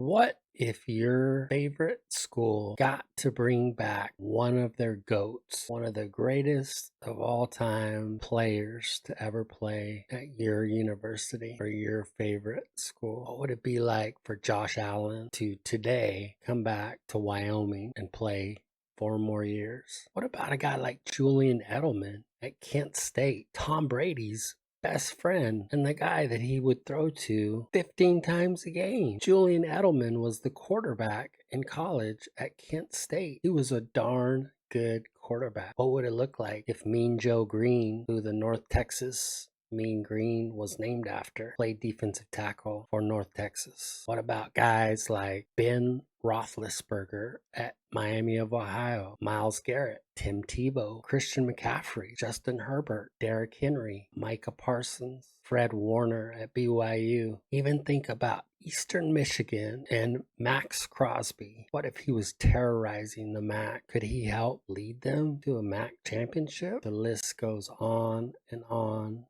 What if your favorite school got to bring back one of their GOATs, one of the greatest of all time players to ever play at your university or your favorite school? What would it be like for Josh Allen to today come back to Wyoming and play 4 more years? What about a guy like Julian Edelman at Kent State, Tom Brady's best friend and the guy that he would throw to 15 times a game? Julian Edelman was the quarterback in college at Kent State. He was a darn good quarterback. What would it look like if Mean Joe Green, who the North Texas Mean Green was named after, played defensive tackle for North Texas? What about guys like Ben Roethlisberger at Miami of Ohio, Myles Garrett, Tim Tebow, Christian McCaffrey, Justin Herbert, Derrick Henry, Micah Parsons, Fred Warner at BYU? Even think about Eastern Michigan and Max Crosby. What if he was terrorizing the MAC? Could he help lead them to a MAC championship? The list goes on and on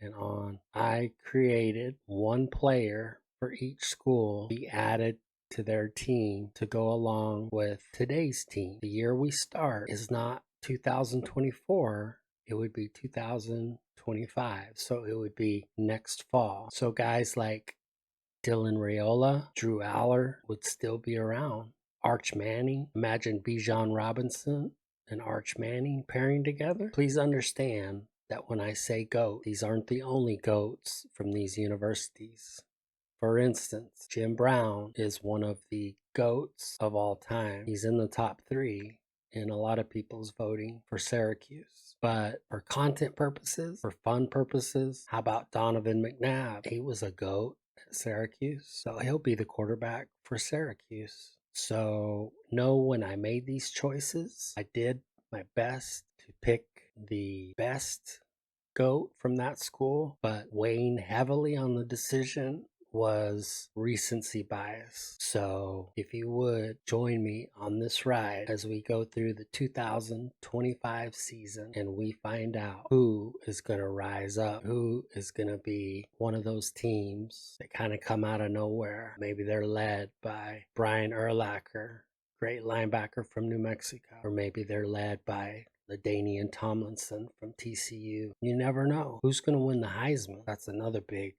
and on. I created one player for each school to be added to their team to go along with today's team. The year we start is not 2024, it would be 2025. So it would be next fall. So guys like Dylan Raiola, Drew Aller would still be around. Arch Manning, imagine Bijan Robinson and Arch Manning pairing together. Please understand that when I say GOAT, these aren't the only GOATs from these universities. For instance, Jim Brown is one of the GOATs of all time. He's in the top 3 in a lot of people's voting for Syracuse. But for content purposes, for fun purposes, how about Donovan McNabb? He was a GOAT at Syracuse, so he'll be the quarterback for Syracuse. So know when I made these choices, I did my best to pick the best GOAT from that school, but weighing heavily on the decision was recency bias. So if you would join me on this ride as we go through the 2025 season and we find out who is going to rise up, who is going to be one of those teams that kind of come out of nowhere. Maybe they're led by Brian Urlacher, great linebacker from New Mexico, or maybe they're led by LaDainian Tomlinson from TCU. You never know who's going to win the Heisman. That's another big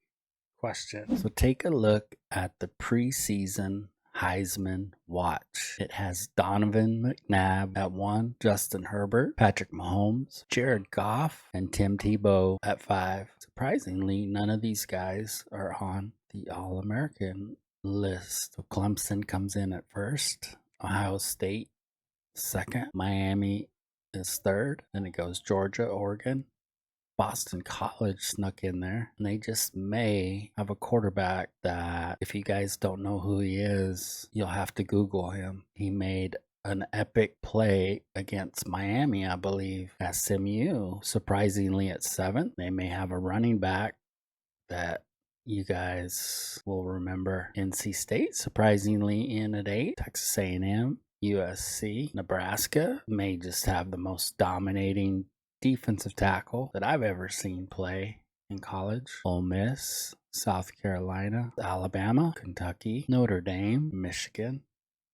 question. So take a look at the preseason Heisman watch. It has Donovan McNabb at 1, Justin Herbert, Patrick Mahomes, Jared Goff, and Tim Tebow at 5. Surprisingly, none of these guys are on the All-American list. So Clemson comes in at 1st, Ohio State 2nd, Miami is 3rd, then it goes Georgia, Oregon, Boston College snuck in there, and they just may have a quarterback that, if you guys don't know who he is, you'll have to Google him. He made an epic play against Miami, I believe, at SMU, surprisingly at 7th. They may have a running back that you guys will remember. NC State, surprisingly, in at 8, Texas A&M, USC, Nebraska may just have the most dominating defensive tackle that I've ever seen play in college. Ole Miss, South Carolina, Alabama, Kentucky, Notre Dame, Michigan,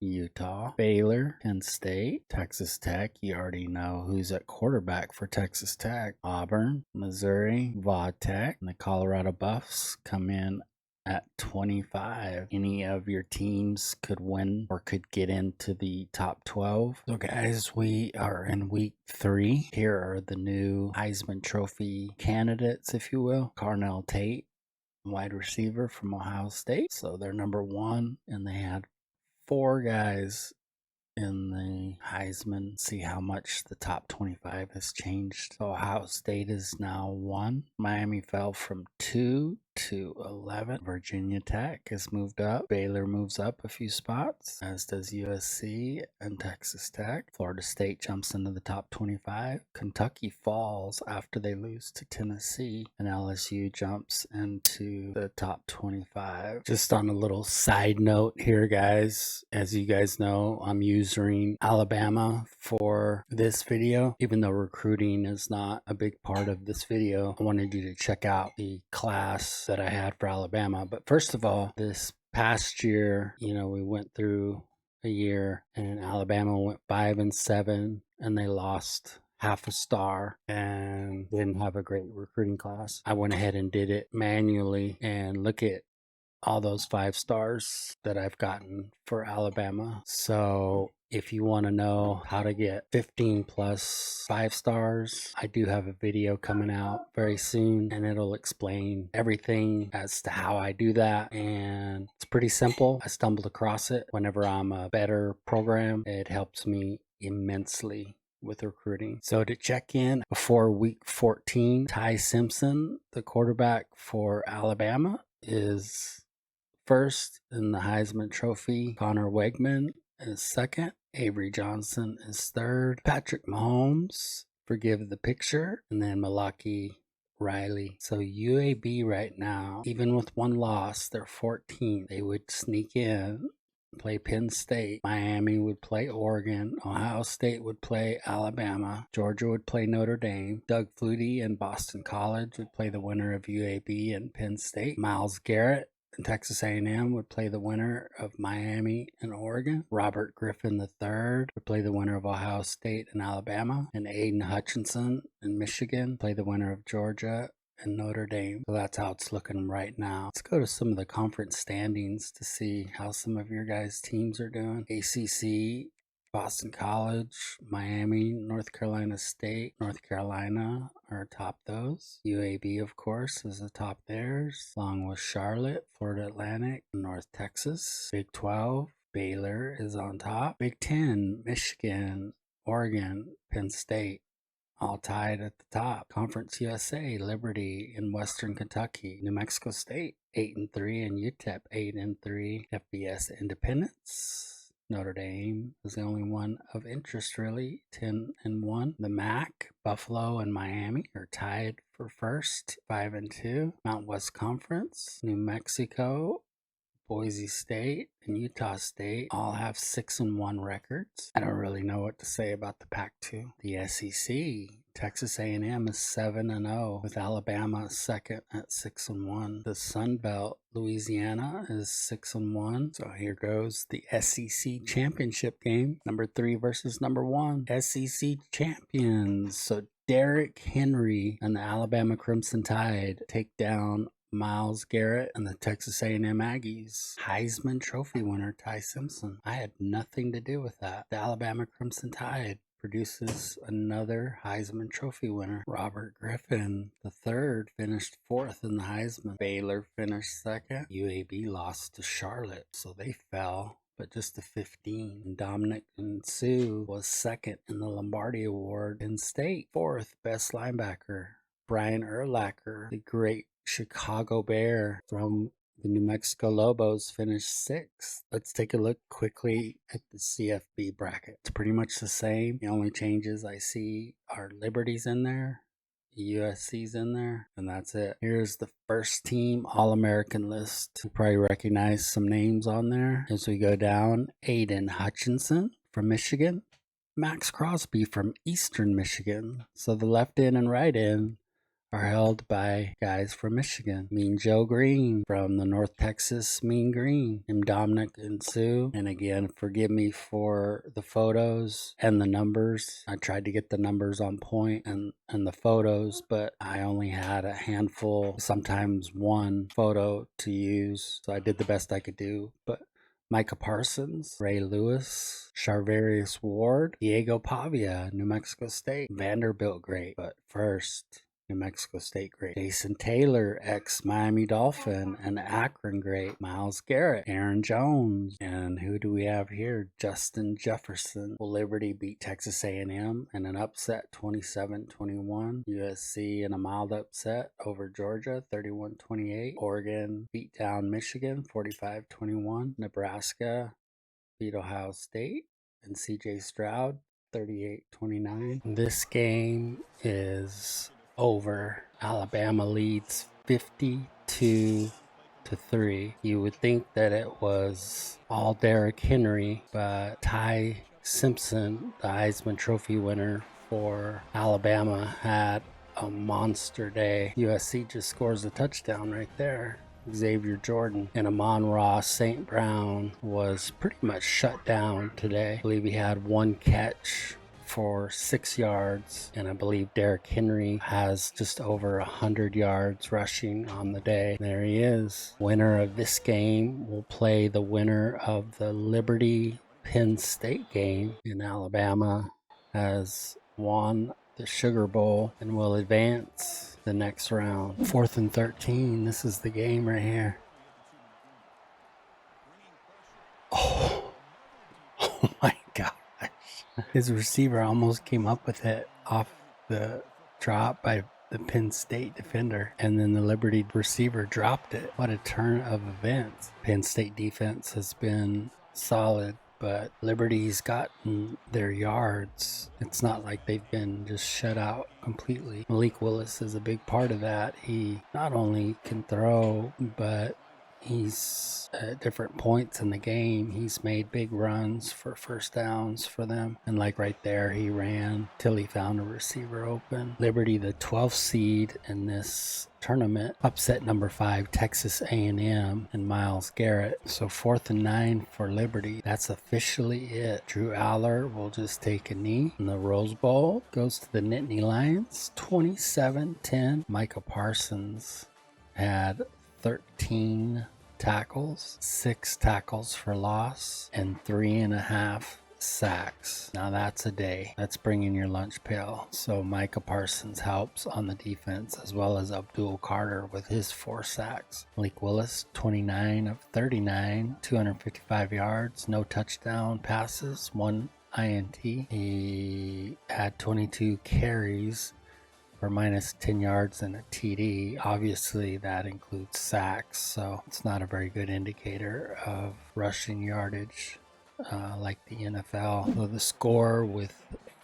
Utah, Baylor, Penn State, Texas Tech. You already know who's at quarterback for Texas Tech. Auburn, Missouri, Va Tech, and the Colorado Buffs come in at 25. Any of your teams could win or could get into the top 12. So guys, we are in week 3. Here are the new Heisman Trophy candidates, if you will. Carnell Tate, wide receiver from Ohio State. So they're number 1, and they had 4 guys in the Heisman. See how much the top 25 has changed. So Ohio State is now 1. Miami fell from 2 to 11. Virginia Tech has moved up. Baylor moves up a few spots, as does USC and Texas Tech. Florida State jumps into the top 25. Kentucky falls after they lose to Tennessee, and LSU jumps into the top 25. Just on a little side note here, guys, as you guys know, I'm using Alabama for this video. Even though recruiting is not a big part of this video, I wanted you to check out the class that I had for Alabama. But first of all, this past year, we went through a year and Alabama went 5-7 and they lost half a star and didn't have a great recruiting class. I went ahead and did it manually, and look at all those 5 stars that I've gotten for Alabama. So if you want to know how to get 15 plus 5 stars, I do have a video coming out very soon, and it'll explain everything as to how I do that. And it's pretty simple. I stumbled across it whenever I'm a better program. It helps me immensely with recruiting. So to check in before week 14, Ty Simpson, the quarterback for Alabama, is first in the Heisman Trophy. Connor Wegman is second. Avery Johnson is third. Patrick Mahomes, forgive the picture, and then Malaki Riley. So UAB right now, even with one loss, they're 14. They would sneak in, play Penn State. Miami would play Oregon. Ohio State would play Alabama. Georgia would play Notre Dame. Doug Flutie and Boston College would play the winner of UAB and Penn State. Myles Garrett and Texas A&M would play the winner of Miami and Oregon. Robert Griffin III would play the winner of Ohio State and Alabama. And Aiden Hutchinson in Michigan play the winner of Georgia and Notre Dame. So that's how it's looking right now. Let's go to some of the conference standings to see how some of your guys' teams are doing. ACC, Boston College, Miami, North Carolina State, North Carolina are atop those. UAB, of course, is atop theirs, along with Charlotte, Florida Atlantic, North Texas. Big 12, Baylor is on top. Big 10, Michigan, Oregon, Penn State, all tied at the top. Conference USA, Liberty in Western Kentucky. New Mexico State, 8-3, and UTEP, 8-3. FBS Independence. Notre Dame is the only one of interest, really, 10-1. The MAC, Buffalo and Miami are tied for first, 5-2. Mountain West Conference, New Mexico, Boise State, and Utah State all have 6-1 records. I don't really know what to say about the Pac-2. The SEC, Texas A&M is 7-0, with Alabama second at 6-1. The Sun Belt, Louisiana is 6-1. So here goes the SEC championship game. Number 3 versus number 1. SEC champions. So Derrick Henry and the Alabama Crimson Tide take down Myles Garrett and the Texas A&M Aggies. Heisman Trophy winner Ty Simpson. I had nothing to do with that. The Alabama Crimson Tide produces another Heisman Trophy winner. Robert Griffin III finished 4th in the Heisman. Baylor finished 2nd. UAB lost to Charlotte, so they fell, but just to 15. And Dominic and Sue was 2nd in the Lombardi Award. Penn State, 4th best linebacker. Brian Urlacher, the great Chicago Bear from the New Mexico Lobos, finished 6th. Let's take a look quickly at the CFB bracket. It's pretty much the same. The only changes I see are Liberty's in there, USC's in there, and that's it. Here's the first team All-American list. You probably recognize some names on there as we go down. Aiden Hutchinson from Michigan. Max Crosby from Eastern Michigan. So the left end and right end are held by guys from Michigan. Mean Joe Green from the North Texas Mean Green. And Dominic and Sue. And again, forgive me for the photos and the numbers. I tried to get the numbers on point and the photos, but I only had a handful, sometimes one photo to use. So I did the best I could do. But Micah Parsons, Ray Lewis, Charvarius Ward, Diego Pavia, New Mexico State, Vanderbilt great, but first, New Mexico State great. Jason Taylor, ex-Miami Dolphin, and Akron great. Myles Garrett, Aaron Jones, and who do we have here? Justin Jefferson. Will Liberty beat Texas A&M in an upset 27-21? USC in a mild upset over Georgia 31-28. Oregon beat down Michigan 45-21. Nebraska beat Ohio State and CJ Stroud 38-29. This game is over. Alabama leads 52-3. You would think that it was all Derrick Henry, but Ty Simpson, the Heisman Trophy winner for Alabama, had a monster day. USC just scores a touchdown right there. Xavier Jordan. And Amon-Ra St. Brown was pretty much shut down today. I believe he had one catch for 6 yards, and I believe Derrick Henry has just over 100 yards rushing on the day. There he is. Winner of this game will play the winner of the Liberty Penn State game, in Alabama has won the Sugar Bowl and will advance the next round. 4th and 13. This is the game right here. Oh my gosh. His receiver almost came up with it off the drop by the Penn State defender, and then the Liberty receiver dropped it. What a turn of events. Penn State defense has been solid, but Liberty's gotten their yards. It's not like they've been just shut out completely. Malik Willis is a big part of that. He not only can throw, but he's at different points in the game, he's made big runs for first downs for them. And like right there, he ran till he found a receiver open. Liberty, the 12th seed in this tournament, upset number 5 Texas A&M and Myles Garrett. So 4th and 9 for Liberty. That's officially it. Drew Aller will just take a knee. And the Rose Bowl goes to the Nittany Lions, 27-10. Micah Parsons had 13 tackles, 6 tackles for loss, and 3.5 sacks. Now that's a day. That's bringing your lunch pail. So Micah Parsons helps on the defense, as well as Abdul Carter with his 4 sacks. Malik Willis, 29 of 39, 255 yards, no touchdown passes, 1 INT. He had 22 carries for minus 10 yards and a TD. Obviously, that includes sacks, so it's not a very good indicator of rushing yardage like the NFL. So the score with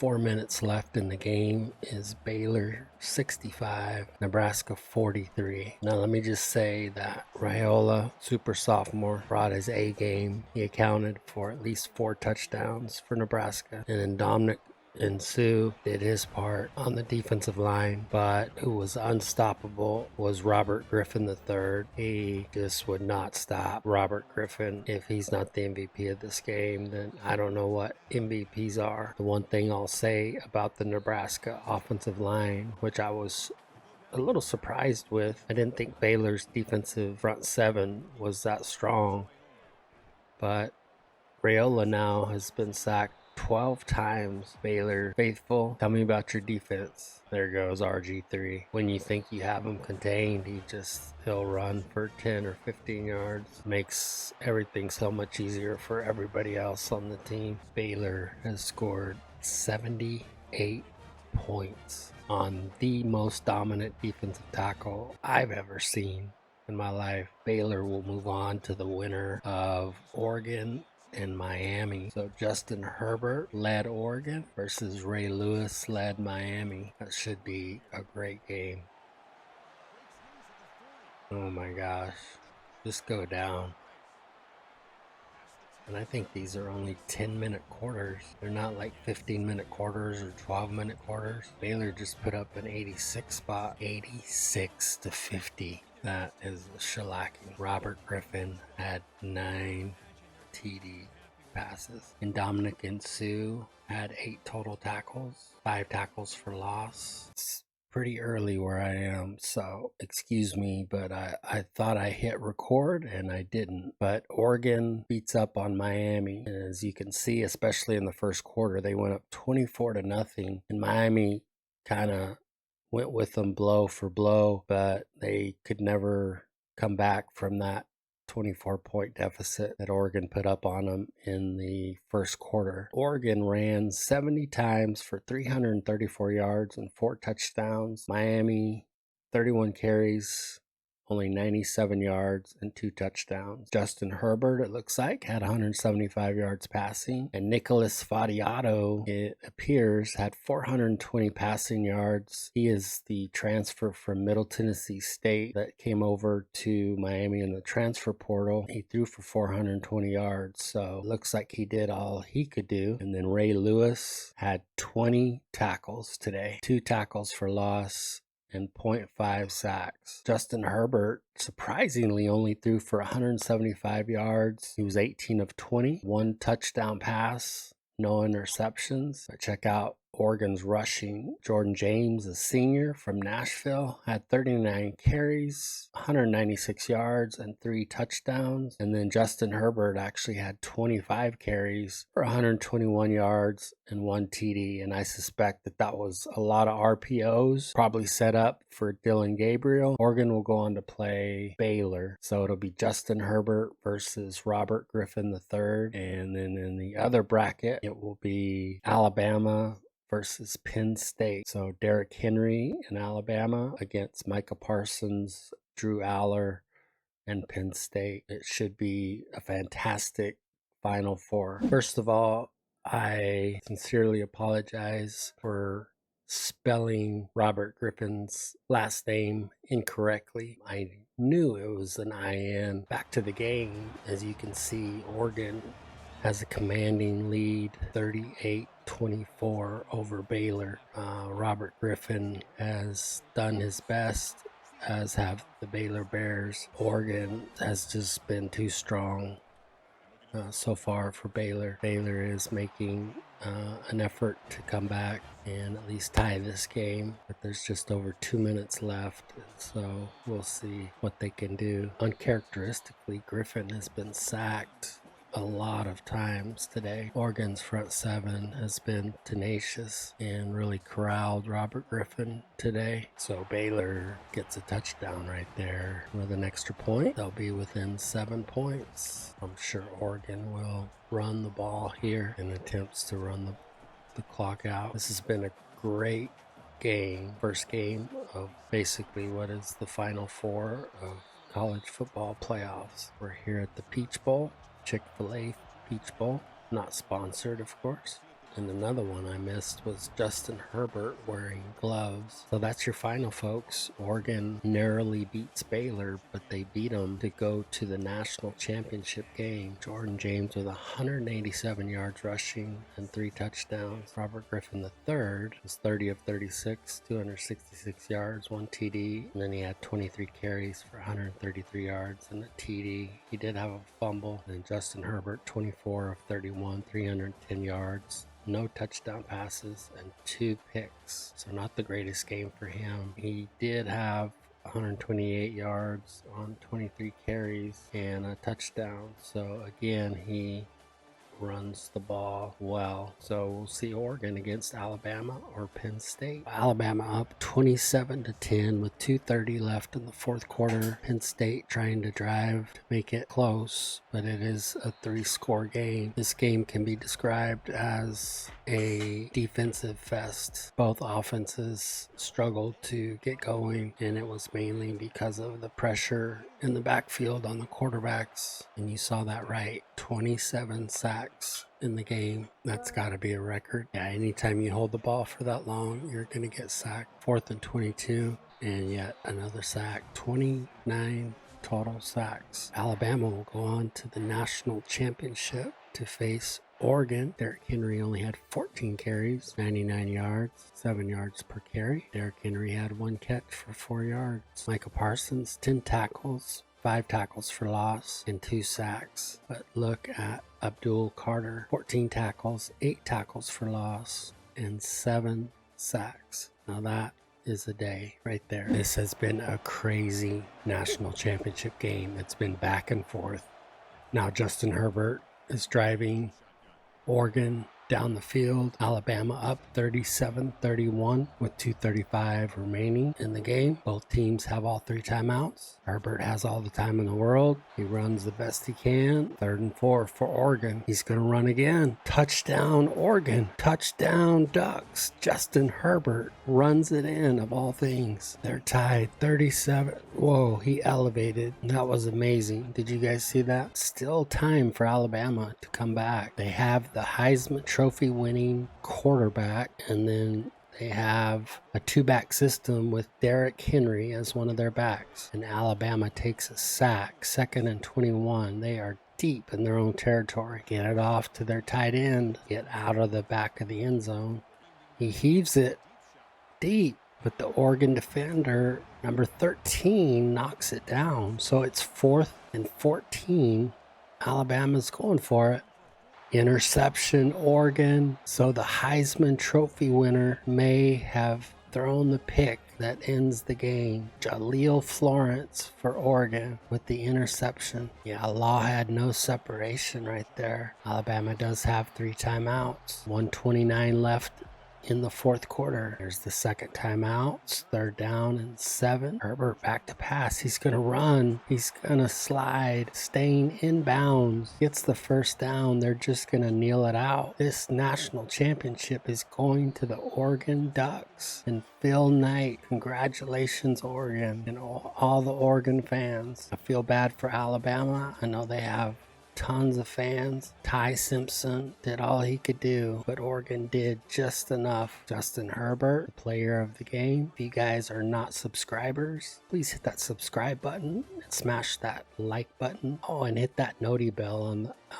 4 minutes left in the game is Baylor 65, Nebraska 43. Now let me just say that Raiola, super sophomore, brought his A game. He accounted for at least 4 touchdowns for Nebraska. And then Dominic and Sue did his part on the defensive line, but who was unstoppable was Robert Griffin III. He just would not stop Robert Griffin. If he's not the MVP of this game, then I don't know what MVPs are. The one thing I'll say about the Nebraska offensive line, which I was a little surprised with, I didn't think Baylor's defensive front 7 was that strong, but Raiola now has been sacked 12 times. Baylor faithful, tell me about your defense. There goes RG3. When you think you have him contained, he'll run for 10 or 15 yards. Makes everything so much easier for everybody else on the team. Baylor has scored 78 points on the most dominant defensive tackle I've ever seen in my life. Baylor will move on to the winner of Oregon and Miami. So Justin Herbert led Oregon versus Ray Lewis led Miami. That should be a great game. Oh my gosh. Just go down. And I think these are only 10-minute quarters. They're not like 15-minute quarters or 12-minute quarters. Baylor just put up an 86 spot, 86-50. That is a shellacking. Robert Griffin had 9 TD passes. And Dominic and Sue had 8 total tackles, 5 tackles for loss. It's pretty early where I am, so excuse me, but I thought I hit record and I didn't. But Oregon beats up on Miami, and as you can see, especially in the first quarter, they went up 24-0, and Miami kind of went with them blow for blow, but they could never come back from that 24-point deficit that Oregon put up on them in the first quarter. Oregon ran 70 times for 334 yards and 4 touchdowns. Miami, 31 carries, only 97 yards and 2 touchdowns. Justin Herbert, it looks like, had 175 yards passing. And Nicholas Fadiato, it appears, had 420 passing yards. He is the transfer from Middle Tennessee State that came over to Miami in the transfer portal. He threw for 420 yards, so it looks like he did all he could do. And then Ray Lewis had 20 tackles today. 2 tackles for loss and .5 sacks. Justin Herbert surprisingly only threw for 175 yards. He was 18 of 20, 1 touchdown pass, no interceptions. But check out Oregon's rushing. Jordan James, a senior from Nashville, had 39 carries, 196 yards, and 3 touchdowns. And then Justin Herbert actually had 25 carries for 121 yards and 1 TD. And I suspect that was a lot of RPOs, probably set up for Dylan Gabriel. Oregon will go on to play Baylor. So it'll be Justin Herbert versus Robert Griffin III. And then in the other bracket, it will be Alabama versus Penn State. So Derrick Henry in Alabama against Micah Parsons, Drew Aller, and Penn State. It should be a fantastic Final Four. First of all, I sincerely apologize for spelling Robert Griffin's last name incorrectly. I knew it was an IN. Back to the game, as you can see, Oregon has a commanding lead, 38-24 over Baylor. Robert Griffin has done his best, as have the Baylor Bears. Oregon has just been too strong so far for Baylor. Baylor is making an effort to come back and at least tie this game, but there's just over 2 minutes left, and so we'll see what they can do. Uncharacteristically, Griffin has been sacked a lot of times today. Oregon's front seven has been tenacious and really corralled Robert Griffin today. So Baylor gets a touchdown right there with an extra point. They'll be within 7 points. I'm sure Oregon will run the ball here in attempts to run the clock out. This has been a great game. First game of basically what is the Final Four of college football playoffs. We're here at the Peach Bowl. Chick-fil-A Peach Bowl, not sponsored, of course. And another one I missed was Justin Herbert wearing gloves. So that's your final, folks. Oregon narrowly beats Baylor, but they beat them to go to the national championship game. Jordan James with 187 yards rushing and 3 touchdowns. Robert Griffin III was 30 of 36, 266 yards, 1 TD. And then he had 23 carries for 133 yards and a TD. He did have a fumble. And Justin Herbert, 24 of 31, 310 yards. No touchdown passes and 2 picks. So not the greatest game for him. He did have 128 yards on 23 carries and a touchdown. So again, he runs the ball well. So we'll see Oregon against Alabama or Penn State. Alabama up 27-10 with 2:30 left in the fourth quarter. Penn State trying to drive to make it close, but it is a 3-score game. This game can be described as a defensive fest. Both offenses struggled to get going, and it was mainly because of the pressure in the backfield on the quarterbacks. And you saw that right. 27 sacks in the game. That's got to be a record. Yeah, anytime you hold the ball for that long, you're going to get sacked. 4th and 22, and yet another sack. 29 total sacks. Alabama will go on to the national championship to face Oregon. Derrick Henry only had 14 carries, 99 yards, 7 yards per carry. Derrick Henry had 1 catch for 4 yards. Micah Parsons, 10 tackles, 5 tackles for loss, and 2 sacks. But look at Abdul Carter, 14 tackles, 8 tackles for loss, and 7 sacks. Now that is a day right there. This has been a crazy national championship game. It's been back and forth. Now Justin Herbert is driving Oregon down the field. Alabama up 37-31 with 2:35 remaining in the game. Both teams have all 3 timeouts. Herbert has all the time in the world. He runs the best he can. 3rd and 4 for Oregon. He's going to run again. Touchdown Oregon. Touchdown Ducks. Justin Herbert runs it in, of all things. They're tied 37. Whoa, he elevated. That was amazing. Did you guys see that? Still time for Alabama to come back. They have the Heisman Trophy winning quarterback, and then they have a 2-back system with Derrick Henry as one of their backs. And Alabama takes a sack, 2nd and 21. They are deep in their own territory. Get it off to their tight end. Get out of the back of the end zone. He heaves it deep. but the Oregon defender, number 13, knocks it down. So it's 4th and 14. Alabama's going for it. Interception, Oregon. So the Heisman Trophy winner may have thrown the pick that ends the game. Jaleel Florence for Oregon with the interception. Yeah, Law had no separation right there. Alabama does have 3 timeouts. 1:29 left in the 4th quarter. There's the second timeout. 3rd down and 7. Herbert back to pass. He's going to run. He's going to slide. Staying in bounds. Gets the 1st down. They're just going to kneel it out. This national championship is going to the Oregon Ducks. And Phil Knight, congratulations, Oregon, and all the Oregon fans. I feel bad for Alabama. I know they have tons of fans. Ty Simpson did all he could do, but Oregon did just enough. Justin Herbert, the player of the game. If you guys are not subscribers, please hit that subscribe button and smash that like button. Oh, and hit that noti bell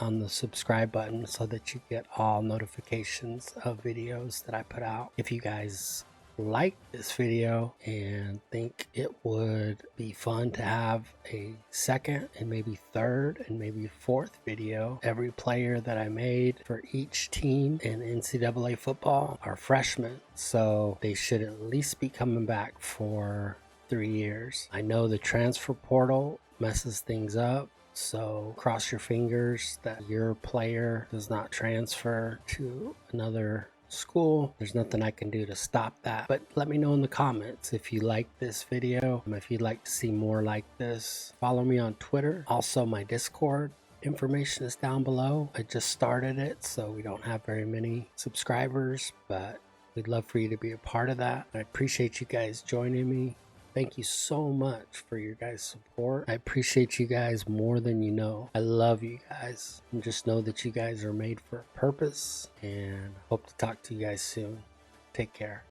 on the subscribe button so that you get all notifications of videos that I put out. If you guys like this video and think it would be fun to have a second and maybe 3rd and maybe 4th video, every player that I made for each team in NCAA football are freshmen, so they should at least be coming back for 3 years. I know the transfer portal messes things up, so cross your fingers that your player does not transfer to another school. There's nothing I can do to stop that, but let me know in the comments if you like this video, if you'd like to see more like this. Follow me on Twitter. Also, my Discord information is down below. I just started it, so we don't have very many subscribers, but we'd love for you to be a part of that. I appreciate you guys joining me. Thank you so much for your guys' support. I appreciate you guys more than you know. I love you guys. And just know that you guys are made for a purpose, and hope to talk to you guys soon. Take care.